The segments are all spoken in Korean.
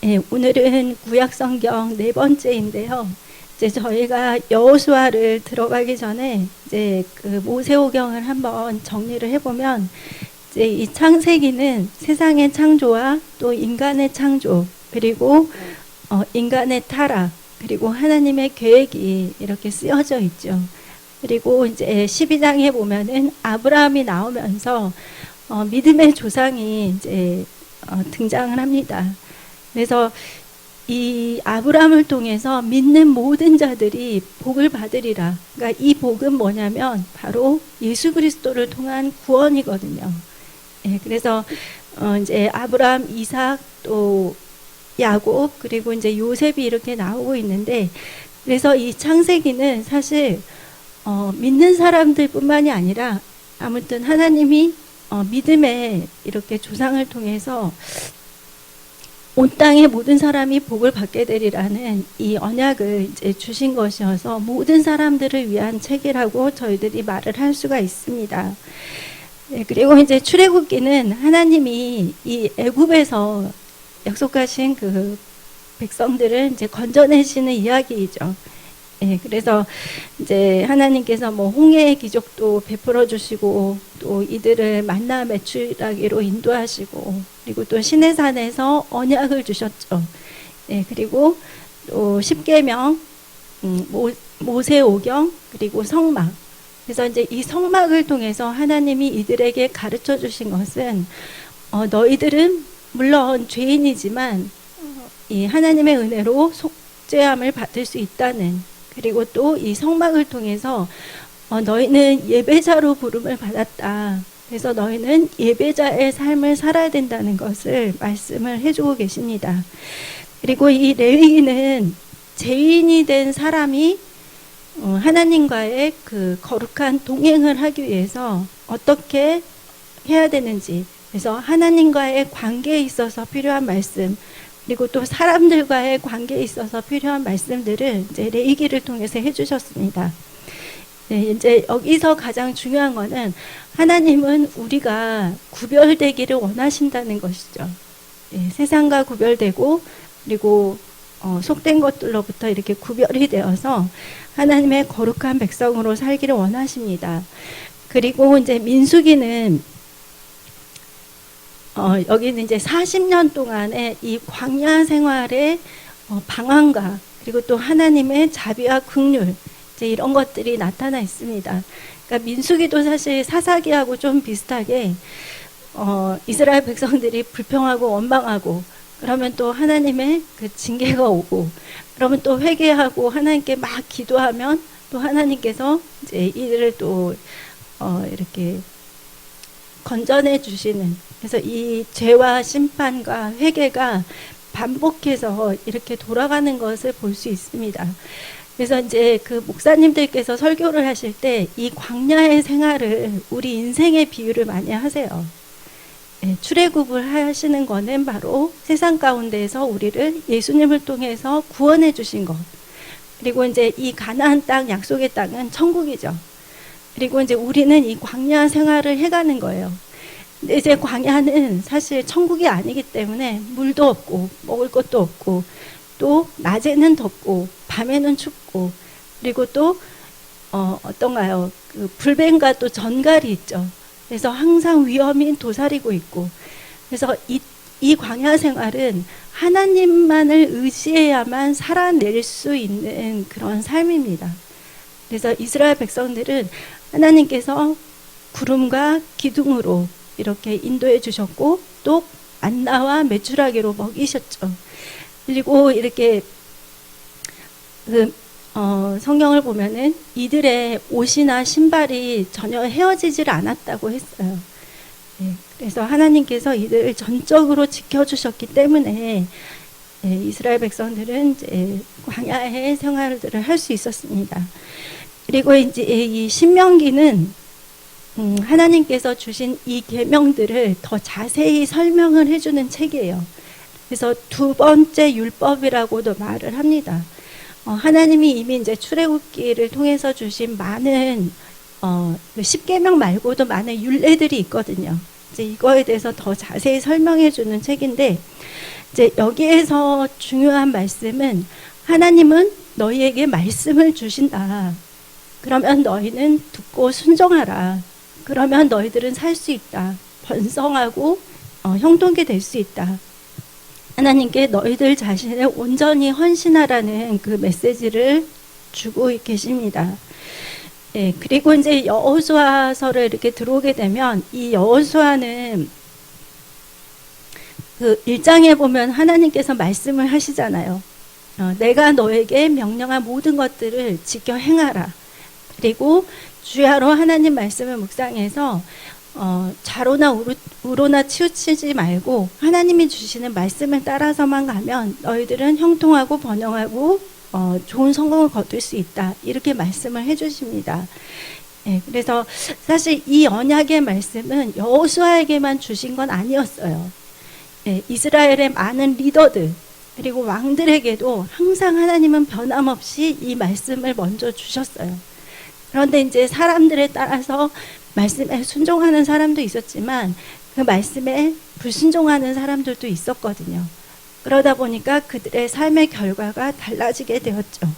예, 오늘은 구약성경 네 번째인데요. 이제 저희가 여호수아를 들어가기 전에 이제 그 모세오경을 한번 정리를 해보면, 이제 이 창세기는 세상의 창조와 또 인간의 창조, 그리고 인간의 타락, 그리고 하나님의 계획이 이렇게 쓰여져 있죠. 그리고 이제 12장에 보면은 아브라함이 나오면서 믿음의 조상이 이제 등장을 합니다. 그래서 이 아브라함을 통해서 믿는 모든 자들이 복을 받으리라. 그러니까 이 복은 뭐냐면 바로 예수 그리스도를 통한 구원이거든요. 예, 그래서 이제 아브라함, 이삭, 또 야곱, 그리고 이제 요셉이 이렇게 나오고 있는데, 그래서 이 창세기는 사실 믿는 사람들뿐만이 아니라 아무튼 하나님이 믿음의 이렇게 조상을 통해서 온 땅의 모든 사람이 복을 받게 되리라는 이 언약을 이제 주신 것이어서 모든 사람들을 위한 책이라고 저희들이 말을 할 수가 있습니다. 네, 그리고 이제 출애굽기는 하나님이 이 애굽에서 약속하신 그 백성들을 이제 건져내시는 이야기이죠. 예, 그래서 이제 하나님께서 뭐 홍해의 기적도 베풀어 주시고, 또 이들을 만나 메추라기로 인도하시고, 그리고 또 시내산에서 언약을 주셨죠. 예, 그리고 또 십계명, 모세오경, 그리고 성막. 그래서 이제 이 성막을 통해서 하나님이 이들에게 가르쳐 주신 것은 너희들은 물론 죄인이지만 이 하나님의 은혜로 속죄함을 받을 수 있다는, 그리고 또 이 성막을 통해서 너희는 예배자로 부름을 받았다. 그래서 너희는 예배자의 삶을 살아야 된다는 것을 말씀을 해주고 계십니다. 그리고 이 레위기는 죄인이 된 사람이 하나님과의 그 거룩한 동행을 하기 위해서 어떻게 해야 되는지, 그래서 하나님과의 관계에 있어서 필요한 말씀, 그리고 또 사람들과의 관계에 있어서 필요한 말씀들을 이제 레위기를 통해서 해주셨습니다. 네, 이제 여기서 가장 중요한 거는 하나님은 우리가 구별되기를 원하신다는 것이죠. 네, 세상과 구별되고, 그리고 속된 것들로부터 이렇게 구별이 되어서 하나님의 거룩한 백성으로 살기를 원하십니다. 그리고 이제 민수기는 여기는 이제 40년 동안의 이 광야 생활의 방황과, 그리고 또 하나님의 자비와 긍휼, 이제 이런 것들이 나타나 있습니다. 그러니까 민수기도 사실 사사기하고 좀 비슷하게 이스라엘 백성들이 불평하고 원망하고, 그러면 또 하나님의 그 징계가 오고, 그러면 또 회개하고 하나님께 막 기도하면 또 하나님께서 이제 이들을 또 이렇게 건져내 주시는, 그래서 이 죄와 심판과 회개가 반복해서 이렇게 돌아가는 것을 볼 수 있습니다. 그래서 이제 그 목사님들께서 설교를 하실 때 이 광야의 생활을 우리 인생의 비유를 많이 하세요. 예, 출애굽을 하시는 거는 바로 세상 가운데에서 우리를 예수님을 통해서 구원해 주신 것. 그리고 이제 이 가나안 땅, 약속의 땅은 천국이죠. 그리고 이제 우리는 이 광야 생활을 해가는 거예요. 근데 이제 광야는 사실 천국이 아니기 때문에 물도 없고 먹을 것도 없고, 또 낮에는 덥고 밤에는 춥고, 그리고 또 어떤가요? 그 불뱀과 또 전갈이 있죠. 그래서 항상 위험이 도사리고 있고, 그래서 이 광야 생활은 하나님만을 의지해야만 살아낼 수 있는 그런 삶입니다. 그래서 이스라엘 백성들은 하나님께서 구름과 기둥으로 이렇게 인도해 주셨고, 또 만나와 메추라기로 먹이셨죠. 그리고 이렇게 성경을 보면은 이들의 옷이나 신발이 전혀 헤어지질 않았다고 했어요. 네, 그래서 하나님께서 이들을 전적으로 지켜주셨기 때문에 이스라엘 백성들은 이제 광야의 생활들을 할 수 있었습니다. 그리고 이제 이 신명기는 하나님께서 주신 이 계명들을 더 자세히 설명을 해주는 책이에요. 그래서 두 번째 율법이라고도 말을 합니다. 하나님이 이미 이제 출애굽기를 통해서 주신 많은 그 십계명 말고도 많은 율례들이 있거든요. 이제 이거에 대해서 더 자세히 설명해 주는 책인데, 이제 여기에서 중요한 말씀은 하나님은 너희에게 말씀을 주신다. 그러면 너희는 듣고 순종하라. 그러면 너희들은 살 수 있다. 번성하고 형통케 될 수 있다. 하나님께 너희들 자신을 온전히 헌신하라는 그 메시지를 주고 계십니다. 예, 그리고 이제 여호수아서를 이렇게 들어오게 되면 이 여호수아는 그 1장에 보면 하나님께서 말씀을 하시잖아요. 내가 너에게 명령한 모든 것들을 지켜 행하라. 그리고 주야로 하나님 말씀을 묵상해서 좌로나 우로나 치우치지 말고 하나님이 주시는 말씀을 따라서만 가면 너희들은 형통하고 번영하고 좋은 성공을 거둘 수 있다. 이렇게 말씀을 해주십니다. 예, 그래서 사실 이 언약의 말씀은 여호수아에게만 주신 건 아니었어요. 예, 이스라엘의 많은 리더들 그리고 왕들에게도 항상 하나님은 변함없이 이 말씀을 먼저 주셨어요. 그런데 이제 사람들에 따라서 말씀에 순종하는 사람도 있었지만 그 말씀에 불순종하는 사람들도 있었거든요. 그러다 보니까 그들의 삶의 결과가 달라지게 되었죠.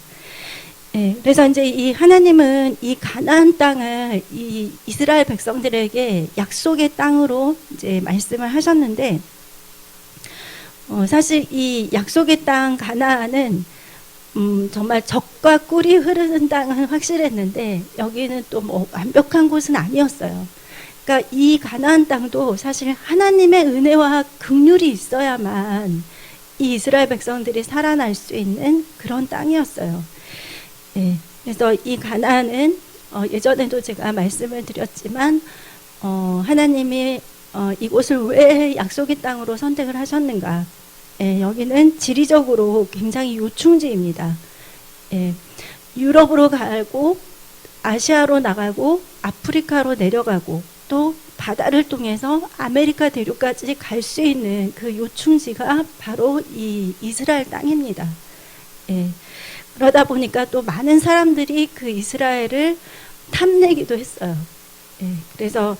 예, 그래서 이제 이 하나님은 이 가나안 땅을 이 이스라엘 백성들에게 약속의 땅으로 이제 말씀을 하셨는데, 사실 이 약속의 땅 가나안은 정말 젖과 꿀이 흐르는 땅은 확실했는데 여기는 또 뭐 완벽한 곳은 아니었어요. 그러니까 이 가나안 땅도 사실 하나님의 은혜와 긍휼이 있어야만 이 이스라엘 백성들이 살아날 수 있는 그런 땅이었어요. 예, 그래서 이 가나안은 예전에도 제가 말씀을 드렸지만 하나님이 이곳을 왜 약속의 땅으로 선택을 하셨는가? 예, 여기는 지리적으로 굉장히 요충지입니다. 예, 유럽으로 가고 아시아로 나가고 아프리카로 내려가고 또 바다를 통해서 아메리카 대륙까지 갈 수 있는 그 요충지가 바로 이 이스라엘 땅입니다. 예, 그러다 보니까 또 많은 사람들이 그 이스라엘을 탐내기도 했어요. 예, 그래서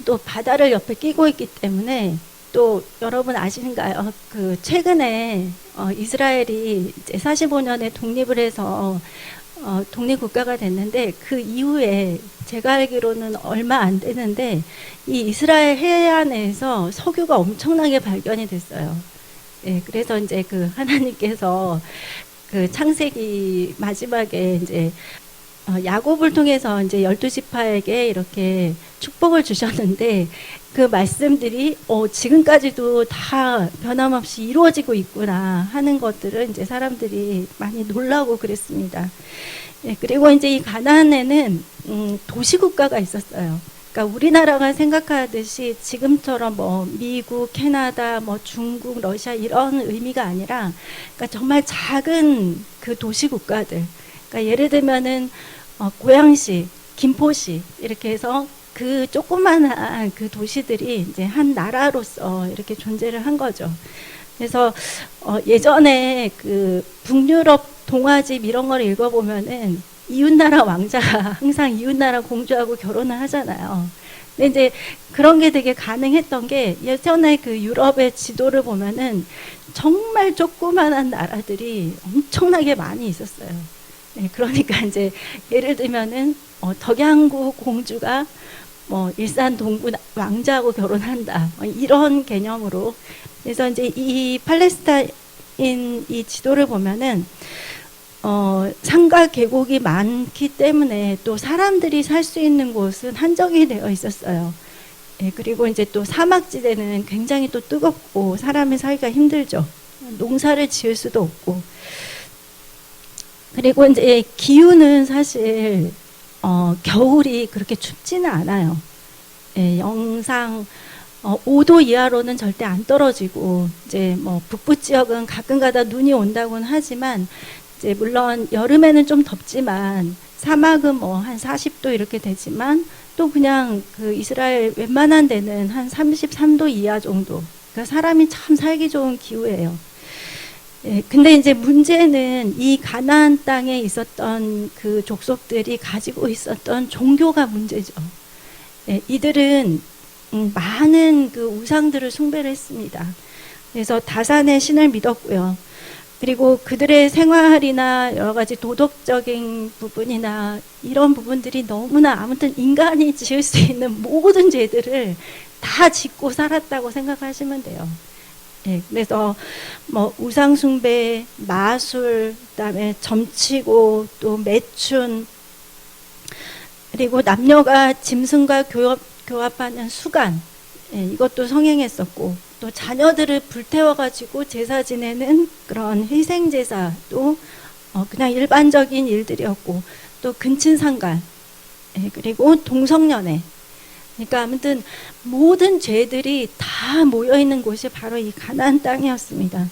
또 바다를 옆에 끼고 있기 때문에 또 여러분 아시는가요? 그 최근에 이스라엘이 이제 45년에 독립을 해서 독립국가가 됐는데 그 이후에 제가 알기로는 얼마 안 되는데 이 이스라엘 해안에서 석유가 엄청나게 발견이 됐어요. 예, 그래서 이제 그 하나님께서 그 창세기 마지막에 이제 야곱을 통해서 이제 12지파에게 이렇게 축복을 주셨는데 그 말씀들이 지금까지도 다 변함없이 이루어지고 있구나 하는 것들을 이제 사람들이 많이 놀라고 그랬습니다. 예, 그리고 이제 이 가나안에는 도시국가가 있었어요. 그러니까 우리나라가 생각하듯이 지금처럼 뭐 미국, 캐나다, 뭐 중국, 러시아 이런 의미가 아니라 그러니까 정말 작은 그 도시국가들. 그러니까 예를 들면은 고양시, 김포시 이렇게 해서 그 조그만한 그 도시들이 이제 한 나라로서 이렇게 존재를 한 거죠. 그래서 예전에 그 북유럽 동화집 이런 걸 읽어보면은 이웃나라 왕자가 항상 이웃나라 공주하고 결혼을 하잖아요. 근데 이제 그런 게 되게 가능했던 게 예전에 그 유럽의 지도를 보면은 정말 조그만한 나라들이 엄청나게 많이 있었어요. 네, 그러니까 이제 예를 들면은 덕양구 공주가 뭐 일산 동부 왕자하고 결혼한다 이런 개념으로. 그래서 이제 이 팔레스타인 이 지도를 보면은 산과 계곡이 많기 때문에 또 사람들이 살 수 있는 곳은 한정이 되어 있었어요. 예, 그리고 이제 또 사막지대는 굉장히 또 뜨겁고 사람이 살기가 힘들죠. 농사를 지을 수도 없고. 그리고 이제 기후는 사실 겨울이 그렇게 춥지는 않아요. 예, 영상 5도 이하로는 절대 안 떨어지고 이제 뭐 북부 지역은 가끔가다 눈이 온다고는 하지만 이제 물론 여름에는 좀 덥지만 사막은 뭐 한 40도 이렇게 되지만 또 그냥 그 이스라엘 웬만한 데는 한 33도 이하 정도. 그러니까 사람이 참 살기 좋은 기후예요. 예, 근데 이제 문제는 이 가나안 땅에 있었던 그 족속들이 가지고 있었던 종교가 문제죠. 예, 이들은 많은 그 우상들을 숭배를 했습니다. 그래서 다산의 신을 믿었고요. 그리고 그들의 생활이나 여러 가지 도덕적인 부분이나 이런 부분들이 너무나 아무튼 인간이 지을 수 있는 모든 죄들을 다 짓고 살았다고 생각하시면 돼요. 예, 그래서 뭐 우상숭배, 마술, 그다음에 점치고 또 매춘, 그리고 남녀가 짐승과 교합하는 수간, 예, 이것도 성행했었고, 또 자녀들을 불태워가지고 제사 지내는 그런 희생제사도 그냥 일반적인 일들이었고, 또 근친상간, 예, 그리고 동성연애. 그러니까 아무튼 모든 죄들이 다 모여있는 곳이 바로 이 가나안 땅이었습니다.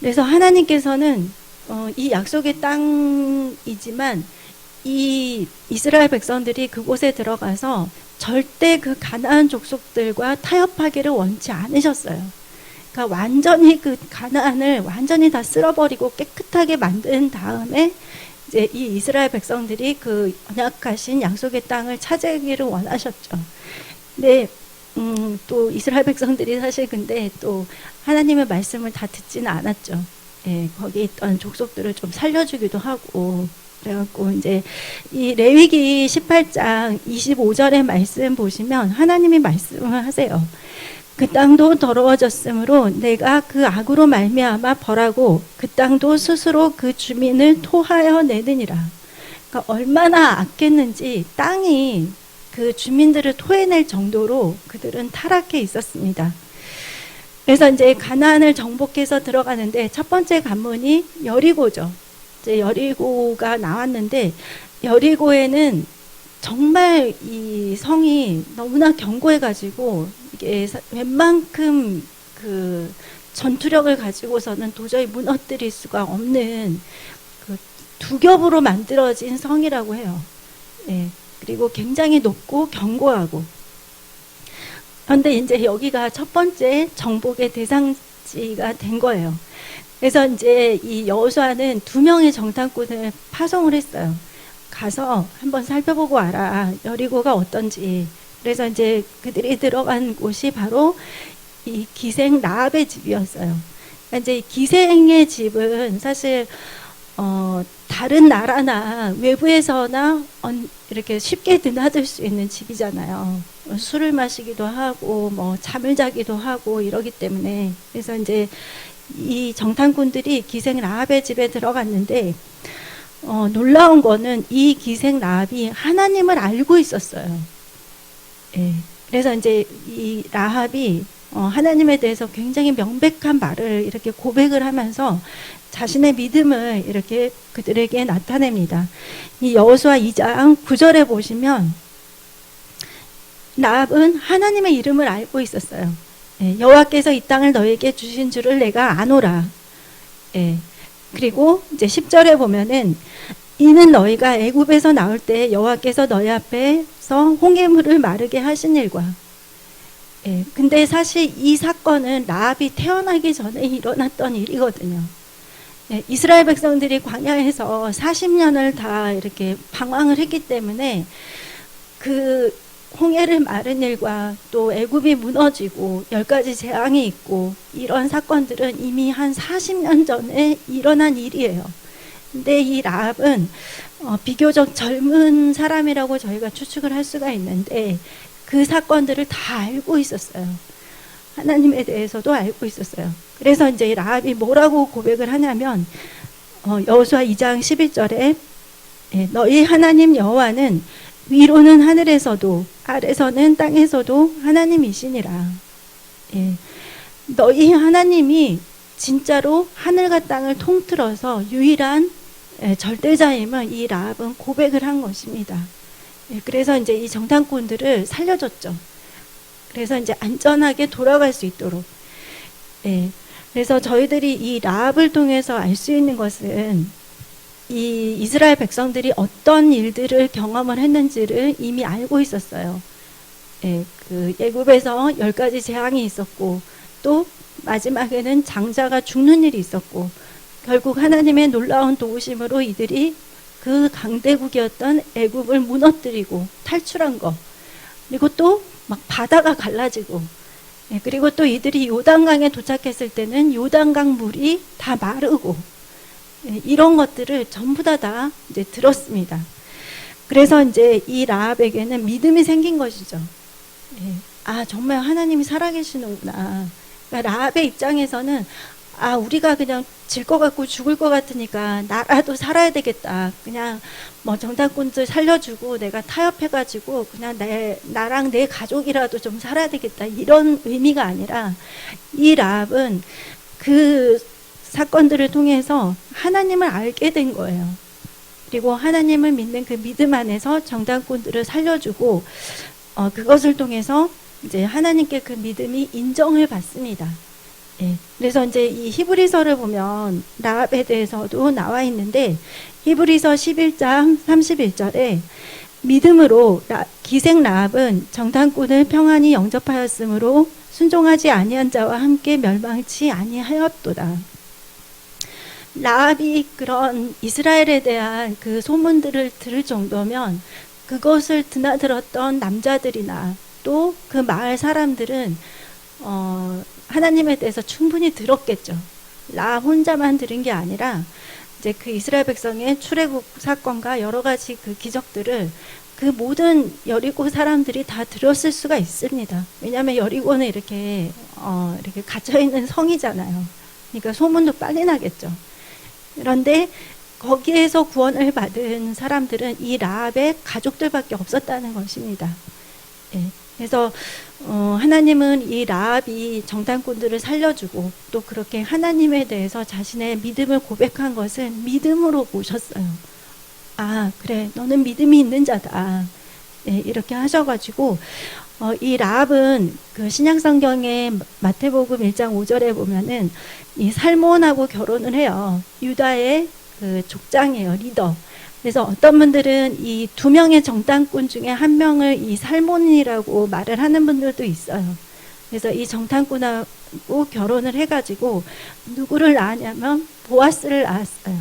그래서 하나님께서는 이 약속의 땅이지만 이 이스라엘 백성들이 그곳에 들어가서 절대 그 가나안 족속들과 타협하기를 원치 않으셨어요. 그러니까 완전히 그 가나안을 완전히 다 쓸어버리고 깨끗하게 만든 다음에 이제 이 이스라엘 백성들이 그 언약하신 약속의 땅을 차지하기를 원하셨죠. 근데 또 이스라엘 백성들이 사실 근데 또 하나님의 말씀을 다 듣지는 않았죠. 예, 거기 있던 족속들을 좀 살려주기도 하고 그래갖고 이제 이 레위기 18장 25절의 말씀 보시면 하나님이 말씀을 하세요. 그 땅도 더러워졌으므로 내가 그 악으로 말미암아 벌하고 그 땅도 스스로 그 주민을 토하여 내느니라. 그러니까 얼마나 악했는지 땅이 그 주민들을 토해낼 정도로 그들은 타락해 있었습니다. 그래서 이제 가나안을 정복해서 들어가는데 첫 번째 관문이 여리고죠. 이제 여리고가 나왔는데 여리고에는 정말 이 성이 너무나 견고해가지고 이게 웬만큼 그 전투력을 가지고서는 도저히 무너뜨릴 수가 없는 그 두 겹으로 만들어진 성이라고 해요. 예. 그리고 굉장히 높고 견고하고. 그런데 이제 여기가 첫 번째 정복의 대상지가 된 거예요. 그래서 이제 이 여호수아는 2명의 정탐꾼을 파송을 했어요. 가서 한번 살펴보고 와라. 여리고가 어떤지. 그래서 이제 그들이 들어간 곳이 바로 이 기생 라합의 집이었어요. 그러니까 이제 기생의 집은 사실 다른 나라나 외부에서나 이렇게 쉽게 드나들 수 있는 집이잖아요. 술을 마시기도 하고 뭐 잠을 자기도 하고 이러기 때문에. 그래서 이제 이 정탐꾼들이 기생 라합의 집에 들어갔는데 놀라운 거는 이 기생 라합이 하나님을 알고 있었어요. 예. 그래서 이제 이 라합이 하나님에 대해서 굉장히 명백한 말을 이렇게 고백을 하면서 자신의 믿음을 이렇게 그들에게 나타냅니다. 이 여호수아 2장 9절에 보시면 라합은 하나님의 이름을 알고 있었어요. 예, 여호와께서 이 땅을 너에게 주신 줄을 내가 아노라. 예, 그리고 이제 10절에 보면은 이는 너희가 애굽에서 나올 때 여호와께서 너희 앞에서 홍해물을 마르게 하신 일과. 예, 근데 사실 이 사건은 라합이 태어나기 전에 일어났던 일이거든요. 예, 이스라엘 백성들이 광야에서 40년을 다 이렇게 방황을 했기 때문에 그 홍해를 마른 일과 또 애굽이 무너지고 10가지 재앙이 있고 이런 사건들은 이미 한 40년 전에 일어난 일이에요. 근데 이 라합은 비교적 젊은 사람이라고 저희가 추측을 할 수가 있는데 그 사건들을 다 알고 있었어요. 하나님에 대해서도 알고 있었어요. 그래서 이제 라합이 뭐라고 고백을 하냐면 여호수아 2장 11절에 너희 하나님 여호와는 위로는 하늘에서도 아래서는 땅에서도 하나님이시니라. 예. 너희 하나님이 진짜로 하늘과 땅을 통틀어서 유일한 절대자임을 이 라합은 고백을 한 것입니다. 예. 그래서 이제 이 정탐꾼들을 살려줬죠. 그래서 이제 안전하게 돌아갈 수 있도록. 예. 그래서 저희들이 이 라합을 통해서 알 수 있는 것은 이 이스라엘 백성들이 어떤 일들을 경험을 했는지를 이미 알고 있었어요. 예, 그 애굽에서 10가지 재앙이 있었고 또 마지막에는 장자가 죽는 일이 있었고 결국 하나님의 놀라운 도우심으로 이들이 그 강대국이었던 애굽을 무너뜨리고 탈출한 거. 그리고 또 막 바다가 갈라지고, 예, 그리고 또 이들이 요단강에 도착했을 때는 요단강 물이 다 마르고, 예, 이런 것들을 전부 다 이제 들었습니다. 그래서 이제 이 라합에게는 믿음이 생긴 것이죠. 예, 아, 정말 하나님이 살아계시는구나. 그러니까 라합의 입장에서는 우리가 그냥 질 것 같고 죽을 것 같으니까 나라도 살아야 되겠다. 그냥 뭐 정탐꾼들 살려주고 내가 타협해가지고 그냥 나랑 내 가족이라도 좀 살아야 되겠다. 이런 의미가 아니라 이 라합은 그 사건들을 통해서 하나님을 알게 된 거예요. 그리고 하나님을 믿는 그 믿음 안에서 정탐꾼들을 살려주고 그것을 통해서 이제 하나님께 그 믿음이 인정을 받습니다. 예, 그래서 이제 이 히브리서를 보면 라합에 대해서도 나와 있는데 히브리서 11장 31절에 믿음으로 기생 라합은 정탐꾼을 평안히 영접하였으므로 순종하지 아니한 자와 함께 멸망치 아니하였도다. 라합이 그런 이스라엘에 대한 그 소문들을 들을 정도면 그것을 드나들었던 남자들이나 또 그 마을 사람들은 하나님에 대해서 충분히 들었겠죠. 라합 혼자만 들은 게 아니라 이제 그 이스라엘 백성의 출애굽 사건과 여러 가지 그 기적들을 그 모든 여리고 사람들이 다 들었을 수가 있습니다. 왜냐하면 여리고는 이렇게 갇혀 있는 성이잖아요. 그러니까 소문도 빨리 나겠죠. 그런데 거기에서 구원을 받은 사람들은 이 라합의 가족들밖에 없었다는 것입니다. 예, 그래서 하나님은 이 라합이 정탐꾼들을 살려주고 또 그렇게 하나님에 대해서 자신의 믿음을 고백한 것을 믿음으로 보셨어요. 아, 그래, 너는 믿음이 있는 자다. 예, 이렇게 하셔가지고 이 라합은 그 신약성경의 마태복음 1장 5절에 보면은 이 살몬하고 결혼을 해요. 유다의 그 족장이에요, 리더. 그래서 어떤 분들은 이 두 명의 정탐꾼 중에 한 명을 이 살몬이라고 말을 하는 분들도 있어요. 그래서 이 정탐꾼하고 결혼을 해가지고 누구를 낳았냐면 보아스를 낳았어요.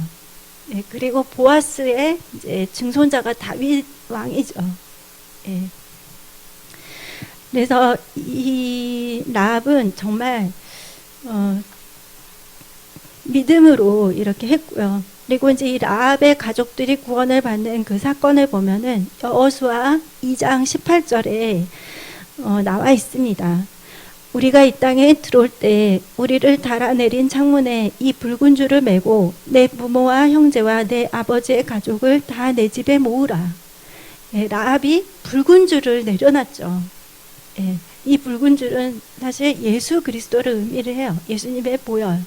예, 그리고 보아스의 이제 증손자가 다윗 왕이죠. 예. 그래서 이 라합은 정말 믿음으로 이렇게 했고요. 그리고 이제 이 라합의 가족들이 구원을 받는 그 사건을 보면은 여호수아 2장 18절에 나와 있습니다. 우리가 이 땅에 들어올 때 우리를 달아내린 창문에 이 붉은 줄을 메고 내 부모와 형제와 내 아버지의 가족을 다 내 집에 모으라. 예, 라합이 붉은 줄을 내려놨죠. 예, 이 붉은 줄은 사실 예수 그리스도를 의미를 해요. 예수님의 보혈.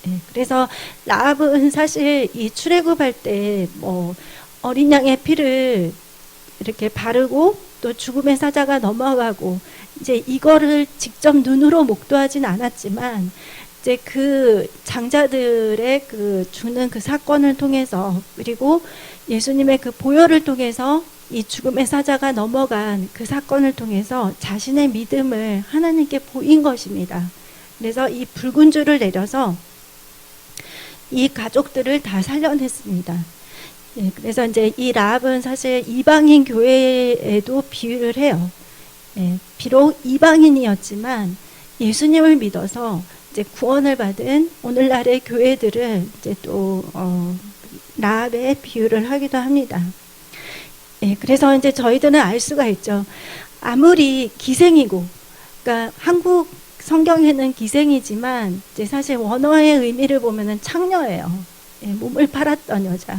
예, 그래서 라합은 사실 이 출애굽할 때 뭐 어린 양의 피를 이렇게 바르고 또 죽음의 사자가 넘어가고 이제 이거를 직접 눈으로 목도하진 않았지만 이제 그 장자들의 그 주는 그 사건을 통해서 그리고 예수님의 그 보혈을 통해서 이 죽음의 사자가 넘어간 그 사건을 통해서 자신의 믿음을 하나님께 보인 것입니다. 그래서 이 붉은 줄을 내려서 이 가족들을 다 살려냈습니다. 예, 그래서 이제 이 라합은 사실 이방인 교회에도 비유를 해요. 예, 비록 이방인이었지만 예수님을 믿어서 이제 구원을 받은 오늘날의 교회들을 이제 또 라합의 비유를 하기도 합니다. 예, 그래서 이제 저희들은 알 수가 있죠. 아무리 기생이고, 그러니까 한국 성경에는 기생이지만 이제 사실 원어의 의미를 보면은 창녀예요. 예, 몸을 팔았던 여자.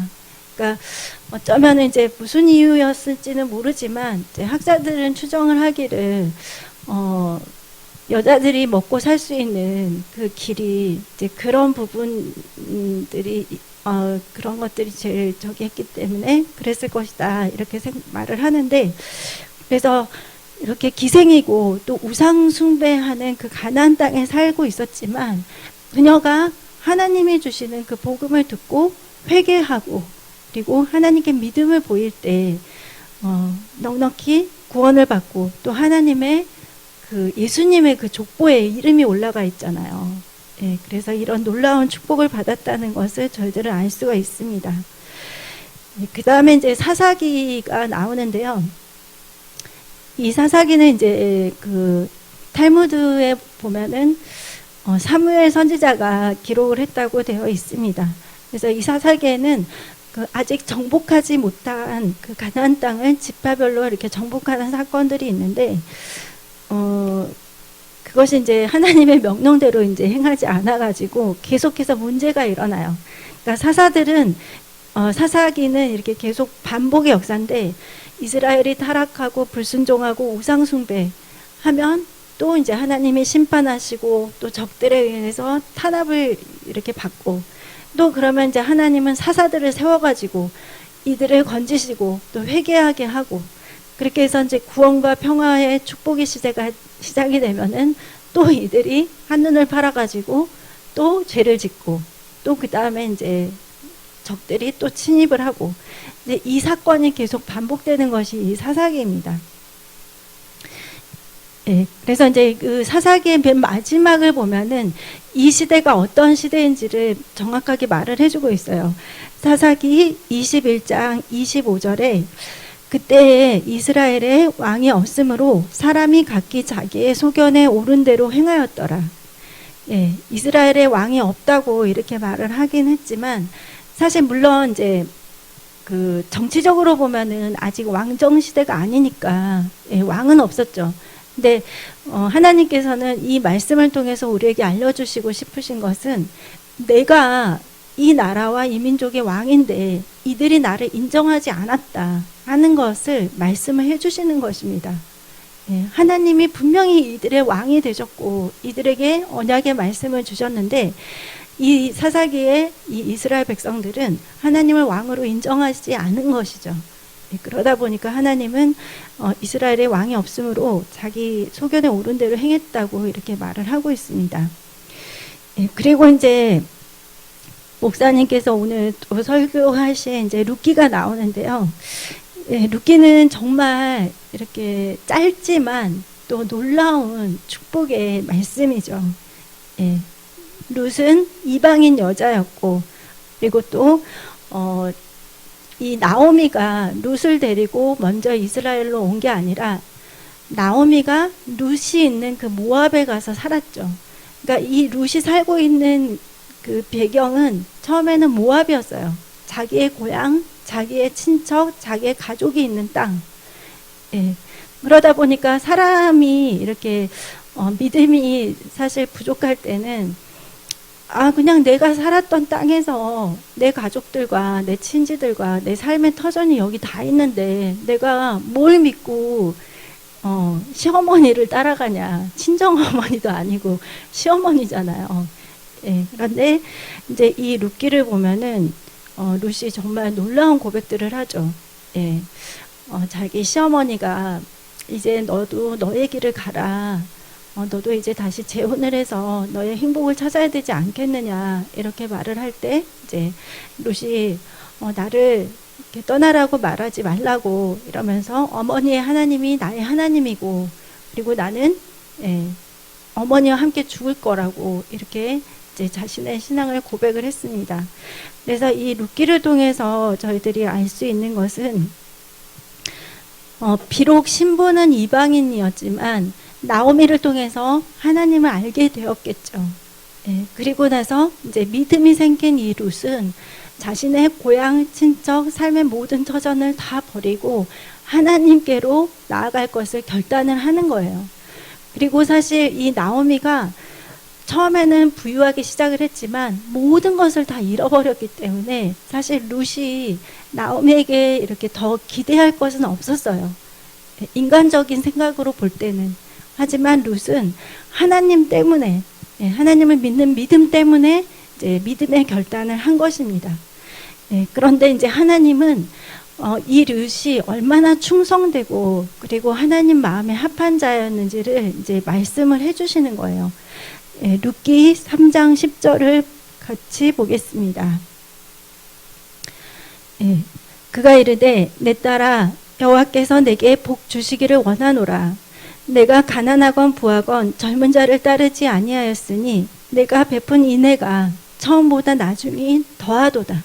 그러니까 어쩌면 이제 무슨 이유였을지는 모르지만 이제 학자들은 추정을 하기를 여자들이 먹고 살 수 있는 그 길이 이제 그런 부분들이 그런 것들이 제일 저기 했기 때문에 그랬을 것이다 이렇게 말을 하는데 그래서 이렇게 기생이고 또 우상 숭배하는 그 가나안 땅에 살고 있었지만 그녀가 하나님이 주시는 그 복음을 듣고 회개하고 그리고 하나님께 믿음을 보일 때 넉넉히 구원을 받고 또 하나님의 그 예수님의 그 족보에 이름이 올라가 있잖아요. 예, 그래서 이런 놀라운 축복을 받았다는 것을 저희들은 알 수가 있습니다. 예, 그 다음에 이제 사사기가 나오는데요. 이 사사기는 이제 그 탈무드에 보면은 사무엘 선지자가 기록을 했다고 되어 있습니다. 그래서 이 사사기에는 그 아직 정복하지 못한 그 가나안 땅을 지파별로 이렇게 정복하는 사건들이 있는데, 그것이 이제 하나님의 명령대로 이제 행하지 않아가지고 계속해서 문제가 일어나요. 그러니까 사사들은 사사기는 이렇게 계속 반복의 역사인데, 이스라엘이 타락하고 불순종하고 우상숭배 하면 또 이제 하나님이 심판하시고 또 적들에 의해서 탄압을 이렇게 받고, 또 그러면 이제 하나님은 사사들을 세워가지고 이들을 건지시고 또 회개하게 하고, 그렇게 해서 이제 구원과 평화의 축복의 시대가 시작이 되면은 또 이들이 한눈을 팔아가지고 또 죄를 짓고, 또 그 다음에 이제 적들이 또 침입을 하고, 이제 이 사건이 계속 반복되는 것이 이 사사기입니다. 예, 그래서 이제 그 사사기의 맨 마지막을 보면은 이 시대가 어떤 시대인지를 정확하게 말을 해주고 있어요. 사사기 21장 25절에 그때에 이스라엘에 왕이 없으므로 사람이 각기 자기의 소견에 옳은 대로 행하였더라. 예, 이스라엘에 왕이 없다고 이렇게 말을 하긴 했지만, 사실 물론 이제 그 정치적으로 보면은 아직 왕정 시대가 아니니까 왕은 없었죠. 근데 하나님께서는 이 말씀을 통해서 우리에게 알려주시고 싶으신 것은, 내가 이 나라와 이 민족의 왕인데 이들이 나를 인정하지 않았다 하는 것을 말씀을 해주시는 것입니다. 하나님이 분명히 이들의 왕이 되셨고 이들에게 언약의 말씀을 주셨는데, 이 사사기의 이 이스라엘 백성들은 하나님을 왕으로 인정하지 않은 것이죠. 그러다 보니까 하나님은 이스라엘의 왕이 없으므로 자기 소견에 옳은 대로 행했다고 이렇게 말을 하고 있습니다. 그리고 이제 목사님께서 오늘 또 설교하신 이제 룻기가 나오는데요. 룻기는 정말 이렇게 짧지만 또 놀라운 축복의 말씀이죠. 룻은 이방인 여자였고, 그리고 또 이 나오미가 룻을 데리고 먼저 이스라엘로 온 게 아니라 나오미가 룻이 있는 그 모압에 가서 살았죠. 그러니까 이 룻이 살고 있는 그 배경은 처음에는 모압이었어요. 자기의 고향, 자기의 친척, 자기의 가족이 있는 땅. 그러다 보니까 사람이 이렇게 믿음이 사실 부족할 때는 그냥 내가 살았던 땅에서 내 가족들과 내 친지들과 내 삶의 터전이 여기 다 있는데 내가 뭘 믿고 시어머니를 따라가냐. 친정어머니도 아니고 시어머니잖아요. 그런데 이제 이 룻기를 보면은 룻이 정말 놀라운 고백들을 하죠. 자기 시어머니가 이제 너도 너의 길을 가라. 너도 이제 다시 재혼을 해서 너의 행복을 찾아야 되지 않겠느냐, 이렇게 말을 할 때 이제 룻이 나를 이렇게 떠나라고 말하지 말라고 이러면서 어머니의 하나님이 나의 하나님이고, 그리고 나는 어머니와 함께 죽을 거라고 이렇게 이제 자신의 신앙을 고백을 했습니다. 그래서 이 룻기를 통해서 저희들이 알 수 있는 것은, 비록 신부는 이방인이었지만 나오미를 통해서 하나님을 알게 되었겠죠. 그리고 나서 이제 믿음이 생긴 이 룻은 자신의 고향, 친척, 삶의 모든 터전을 다 버리고 하나님께로 나아갈 것을 결단을 하는 거예요. 그리고 사실 이 나오미가 처음에는 부유하기 시작을 했지만 모든 것을 다 잃어버렸기 때문에 사실 룻이 나오미에게 이렇게 더 기대할 것은 없었어요. 인간적인 생각으로 볼 때는. 하지만 룻은 하나님 때문에, 하나님을 믿는 믿음 때문에 이제 믿음의 결단을 한 것입니다. 그런데 이제 하나님은 이 룻이 얼마나 충성되고 그리고 하나님 마음에 합한 자였는지를 이제 말씀을 해주시는 거예요. 룻기 3장 10절을 같이 보겠습니다. 그가 이르되 내 딸아 여호와께서 내게 복 주시기를 원하노라. 내가 가난하건 부하건 젊은 자를 따르지 아니하였으니 내가 베푼 인애가 처음보다 나중이 더하도다.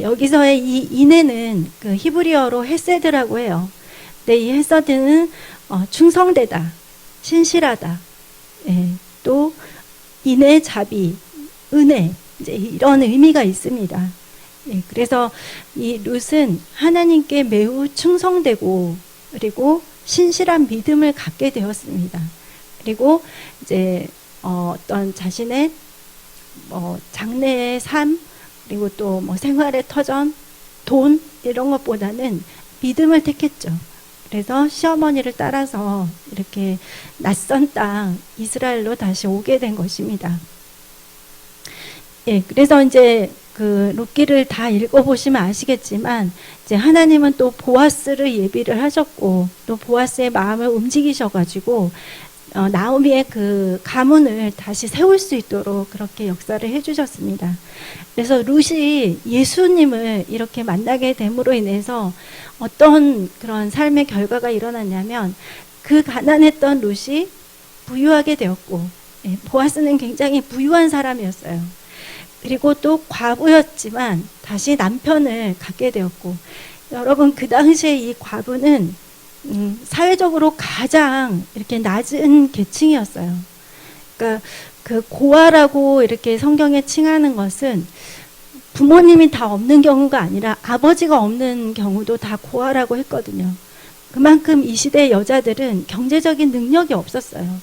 여기서의 이 인애는 그 히브리어로 헤세드라고 해요. 근데 이 헤서드는 충성되다, 신실하다, 예, 또 인애, 자비, 은혜, 이제 이런 의미가 있습니다. 예, 그래서 이 룻은 하나님께 매우 충성되고 그리고 신실한 믿음을 갖게 되었습니다. 그리고 이제 어떤 자신의 장래의 삶, 그리고 또 생활의 터전, 돈 이런 것보다는 믿음을 택했죠. 그래서 시어머니를 따라서 이렇게 낯선 땅 이스라엘로 다시 오게 된 것입니다. 예, 그래서 이제 그 룻기를 다 읽어보시면 아시겠지만 이제 하나님은 또 보아스를 예비를 하셨고 또 보아스의 마음을 움직이셔가지고 나오미의 그 가문을 다시 세울 수 있도록 그렇게 역사를 해주셨습니다. 그래서 룻이 예수님을 이렇게 만나게 됨으로 인해서 어떤 그런 삶의 결과가 일어났냐면 그 가난했던 룻이 부유하게 되었고, 예, 보아스는 굉장히 부유한 사람이었어요. 그리고 또 과부였지만 다시 남편을 갖게 되었고, 여러분 그 당시에 이 과부는 사회적으로 가장 이렇게 낮은 계층이었어요. 그러니까 그 고아라고 이렇게 성경에 칭하는 것은 부모님이 다 없는 경우가 아니라 아버지가 없는 경우도 다 고아라고 했거든요. 그만큼 이 시대 여자들은 경제적인 능력이 없었어요.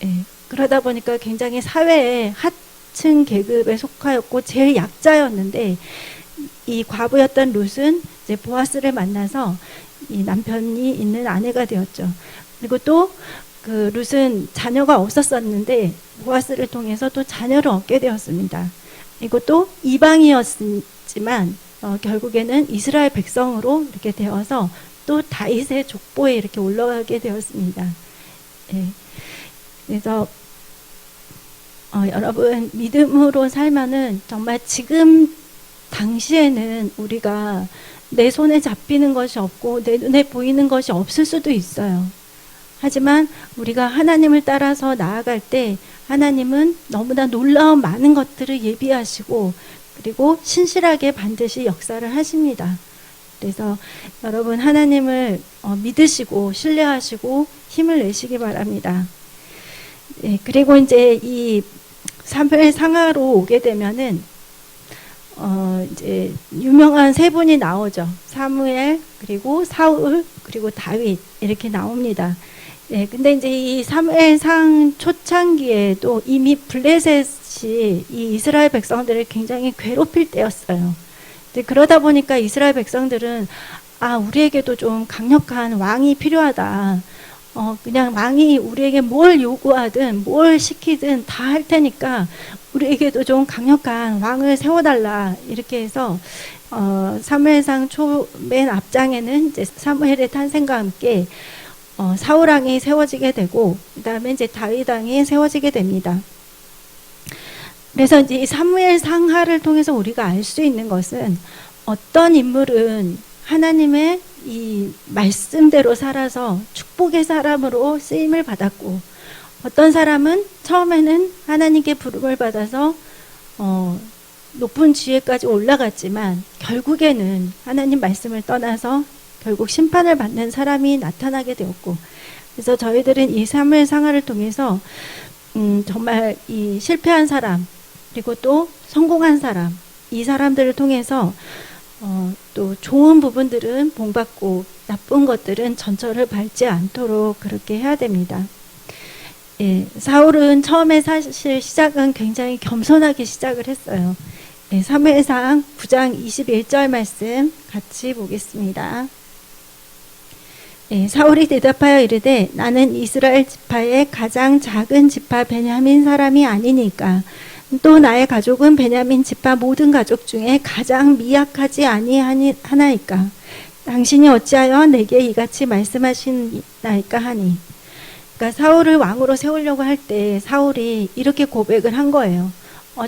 예, 그러다 보니까 굉장히 사회의 하층 계급에 속하였고 제일 약자였는데 이 과부였던 룻은 이제 보아스를 만나서 이 남편이 있는 아내가 되었죠. 그리고 또 그 룻은 자녀가 없었었는데 보아스를 통해서 또 자녀를 얻게 되었습니다. 그리고 또 이방이었지만 결국에는 이스라엘 백성으로 이렇게 되어서 또 다윗의 족보에 이렇게 올라가게 되었습니다. 예. 그래서 여러분 믿음으로 살면은 정말 지금 당시에는 우리가 내 손에 잡히는 것이 없고 내 눈에 보이는 것이 없을 수도 있어요. 하지만 우리가 하나님을 따라서 나아갈 때 하나님은 너무나 놀라운 많은 것들을 예비하시고 그리고 신실하게 반드시 역사를 하십니다. 그래서 여러분 하나님을 믿으시고 신뢰하시고 힘을 내시기 바랍니다. 예, 그리고 이제 이 사무엘 상하로 오게 되면은 이제 유명한 세 분이 나오죠. 사무엘, 그리고 사울, 그리고 다윗 이렇게 나옵니다. 예, 근데 이제 이 사무엘상 초창기에도 이미 블레셋이 이 이스라엘 백성들을 굉장히 괴롭힐 때였어요. 그러다 보니까 이스라엘 백성들은 우리에게도 좀 강력한 왕이 필요하다. 그냥 왕이 우리에게 뭘 요구하든 뭘 시키든 다 할 테니까 우리에게도 좀 강력한 왕을 세워달라. 이렇게 해서 사무엘상 맨 앞장에는 이제 사무엘의 탄생과 함께 사울 왕이 세워지게 되고 그 다음에 이제 다윗 왕이 세워지게 됩니다. 그래서 이제 이 사무엘 상하를 통해서 우리가 알 수 있는 것은 어떤 인물은 하나님의 이 말씀대로 살아서 축복의 사람으로 쓰임을 받았고 어떤 사람은 처음에는 하나님께 부름을 받아서 높은 지위까지 올라갔지만 결국에는 하나님 말씀을 떠나서 결국 심판을 받는 사람이 나타나게 되었고 그래서 저희들은 이 사무엘 상하를 통해서 정말 이 실패한 사람 그리고 또 성공한 사람 이 사람들을 통해서 또 좋은 부분들은 본받고 나쁜 것들은 전철을 밟지 않도록 그렇게 해야 됩니다. 예, 사울은 처음에 사실 시작은 굉장히 겸손하게 시작을 했어요. 예, 사무엘상 9장 21절 말씀 같이 보겠습니다. 예, 사울이 대답하여 이르되 나는 이스라엘 지파의 가장 작은 지파 베냐민 사람이 아니니까 또 나의 가족은 베냐민 지파 모든 가족 중에 가장 미약하지 아니하나이까 당신이 어찌하여 내게 이같이 말씀하시나이까 하니 그러니까 사울을 왕으로 세우려고 할 때 사울이 이렇게 고백을 한 거예요.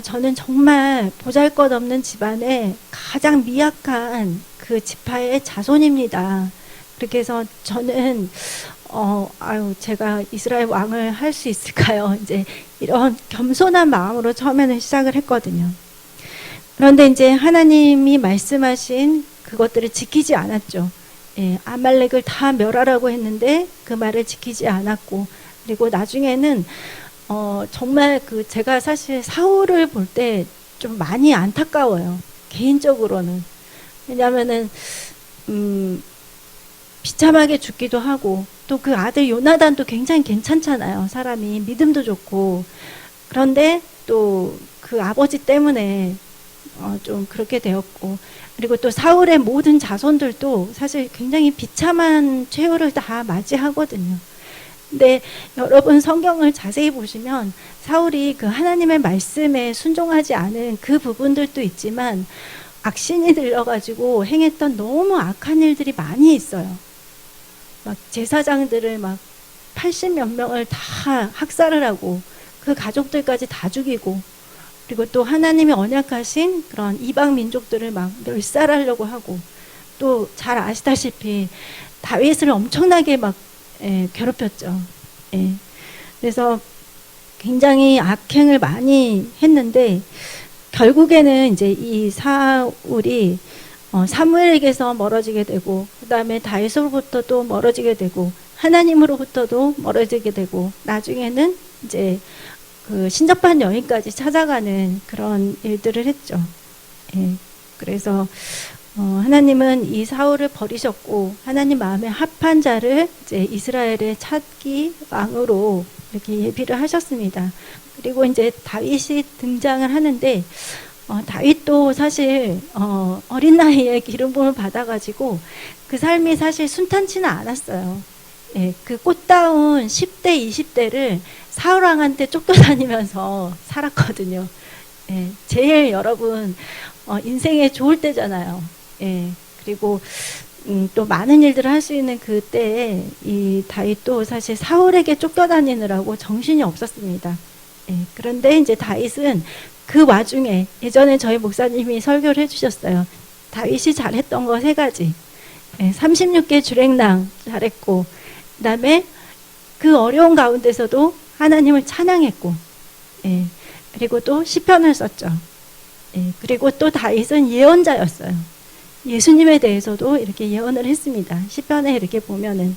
저는 정말 보잘것없는 집안의 가장 미약한 그 지파의 자손입니다. 그렇게 해서 저는 제가 이스라엘 왕을 할 수 있을까요? 이제 이런 겸손한 마음으로 처음에는 시작을 했거든요. 그런데 이제 하나님이 말씀하신 그것들을 지키지 않았죠. 예, 아말렉을 다 멸하라고 했는데 그 말을 지키지 않았고, 그리고 나중에는 정말 제가 사실 사울을 볼 때 좀 많이 안타까워요. 개인적으로는. 왜냐하면은 비참하게 죽기도 하고, 또 그 아들 요나단도 굉장히 괜찮잖아요. 사람이 믿음도 좋고. 그런데 또 그 아버지 때문에 좀 그렇게 되었고, 그리고 또 사울의 모든 자손들도 사실 굉장히 비참한 최후를 다 맞이하거든요. 근데 여러분 성경을 자세히 보시면 사울이 그 하나님의 말씀에 순종하지 않은 그 부분들도 있지만 악신이 들려가지고 행했던 너무 악한 일들이 많이 있어요. 막 제사장들을 막 80몇 명을 다 학살을 하고 그 가족들까지 다 죽이고, 그리고 또 하나님이 언약하신 그런 이방 민족들을 막 멸살하려고 하고, 또 잘 아시다시피 다윗을 엄청나게 막 괴롭혔죠. 예. 그래서 굉장히 악행을 많이 했는데 결국에는 이제 이 사울이 사무엘에게서 멀어지게 되고, 그 다음에 다윗으로부터 또 멀어지게 되고, 하나님으로부터도 멀어지게 되고, 나중에는 이제 그 신접한 여인까지 찾아가는 그런 일들을 했죠. 예. 그래서 하나님은 이 사울을 버리셨고 하나님 마음에 합한 자를 이제 이스라엘의 차기 왕으로 이렇게 예비를 하셨습니다. 그리고 이제 다윗이 등장을 하는데 다윗도 사실 어린 나이에 기름 부음을 받아가지고 그 삶이 사실 순탄치는 않았어요. 예, 그 꽃다운 10대, 20대를 사울왕한테 쫓겨다니면서 살았거든요. 예, 제일 여러분 인생에 좋을 때잖아요. 예, 그리고 또 많은 일들을 할 수 있는 그때에 이 다윗도 사실 사울에게 쫓겨다니느라고 정신이 없었습니다. 예, 그런데 이제 다윗은 그 와중에 예전에 저희 목사님이 설교를 해주셨어요. 다윗이 잘했던 거 세 가지. 예, 36개 주랭랑 잘했고, 그 다음에 그 어려운 가운데서도 하나님을 찬양했고, 예, 그리고 또 시편을 썼죠. 예, 그리고 또 다윗은 예언자였어요. 예수님에 대해서도 이렇게 예언을 했습니다. 시편에 이렇게 보면은.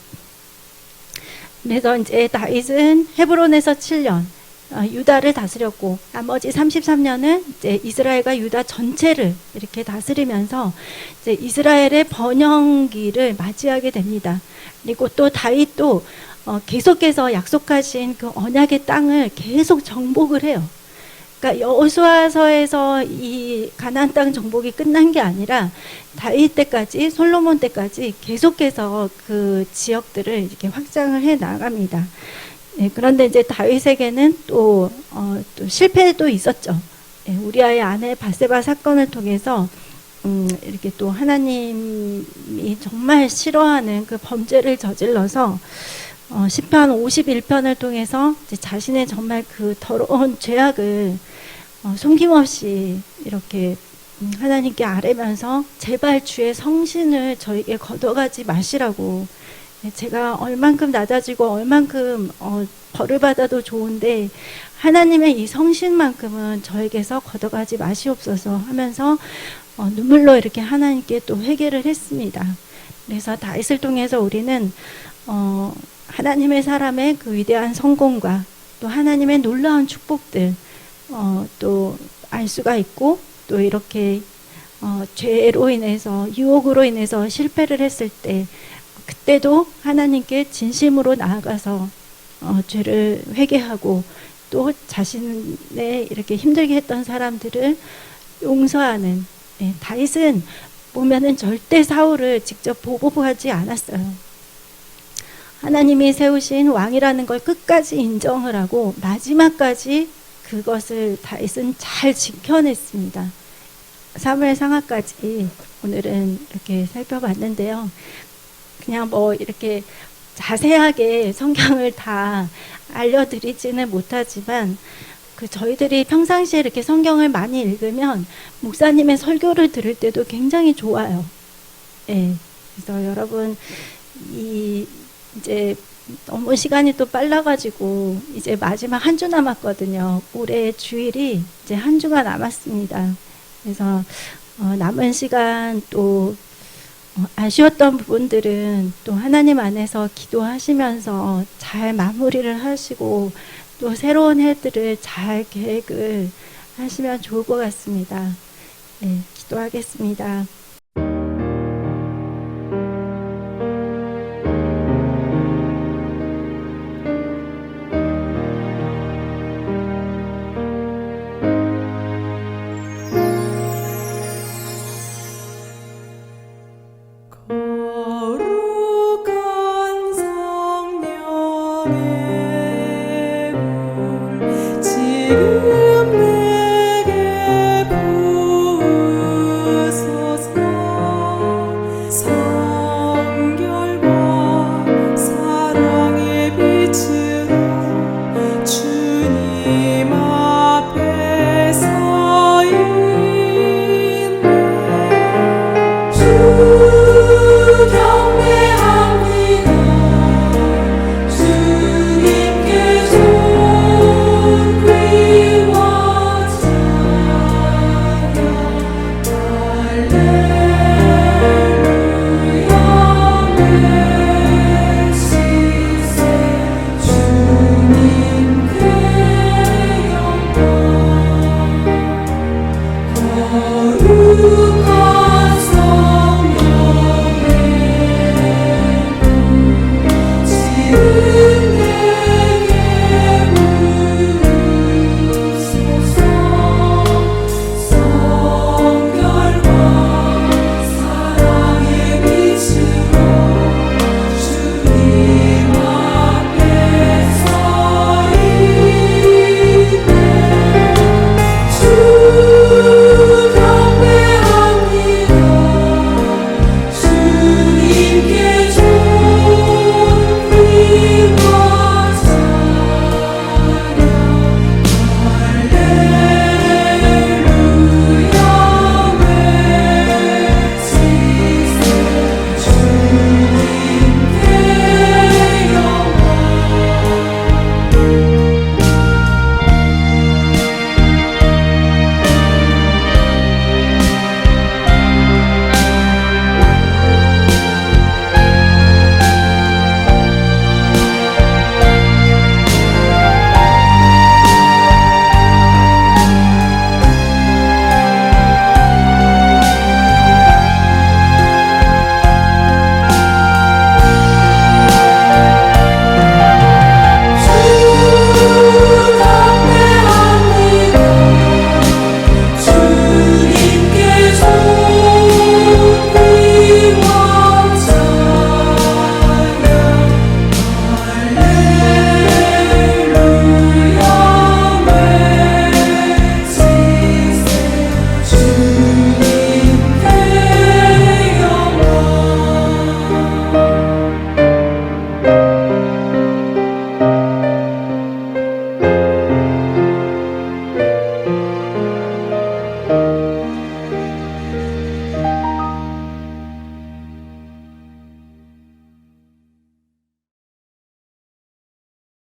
그래서 이제 다윗은 헤브론에서 7년 유다를 다스렸고, 나머지 33년은 이제 이스라엘과 유다 전체를 이렇게 다스리면서 이제 이스라엘의 번영기를 맞이하게 됩니다. 그리고 또 다윗도 계속해서 약속하신 그 언약의 땅을 계속 정복을 해요. 그러니까 여호수아서에서 이 가나안 땅 정복이 끝난 게 아니라 다윗 때까지, 솔로몬 때까지 계속해서 그 지역들을 이렇게 확장을 해 나갑니다. 예, 그런데 이제 다윗에게는 또 실패도 있었죠. 예, 우리아의 아내 바세바 사건을 통해서 이렇게 또 하나님이 정말 싫어하는 그 범죄를 저질러서 시편 51편을 통해서 이제 자신의 정말 그 더러운 죄악을 숨김없이 이렇게 하나님께 아뢰면서 제발 주의 성신을 저에게 걷어가지 마시라고, 제가 얼만큼 낮아지고 얼만큼 벌을 받아도 좋은데 하나님의 이 성신만큼은 저에게서 걷어가지 마시옵소서 하면서 눈물로 이렇게 하나님께 또 회개를 했습니다. 그래서 다윗을 통해서 우리는 하나님의 사람의 그 위대한 성공과 또 하나님의 놀라운 축복들 또 알 수가 있고, 또 이렇게 죄로 인해서, 유혹으로 인해서 실패를 했을 때 그때도 하나님께 진심으로 나아가서 죄를 회개하고, 또 자신의 이렇게 힘들게 했던 사람들을 용서하는, 다윗은 보면은 절대 사울을 직접 보복하지 않았어요. 하나님이 세우신 왕이라는 걸 끝까지 인정을 하고 마지막까지 그것을 다윗은 잘 지켜냈습니다. 사무엘 상하까지 오늘은 이렇게 살펴봤는데요. 그냥 뭐 이렇게 자세하게 성경을 다 알려드리지는 못하지만 저희들이 평상시에 이렇게 성경을 많이 읽으면 목사님의 설교를 들을 때도 굉장히 좋아요. 예. 그래서 여러분 이제 너무 시간이 또 빨라가지고 이제 마지막 한 주 남았거든요. 올해 주일이 이제 한 주가 남았습니다. 그래서 남은 시간 또 아쉬웠던 부분들은 또 하나님 안에서 기도하시면서 잘 마무리를 하시고 또 새로운 해들을 잘 계획을 하시면 좋을 것 같습니다. 네, 기도하겠습니다.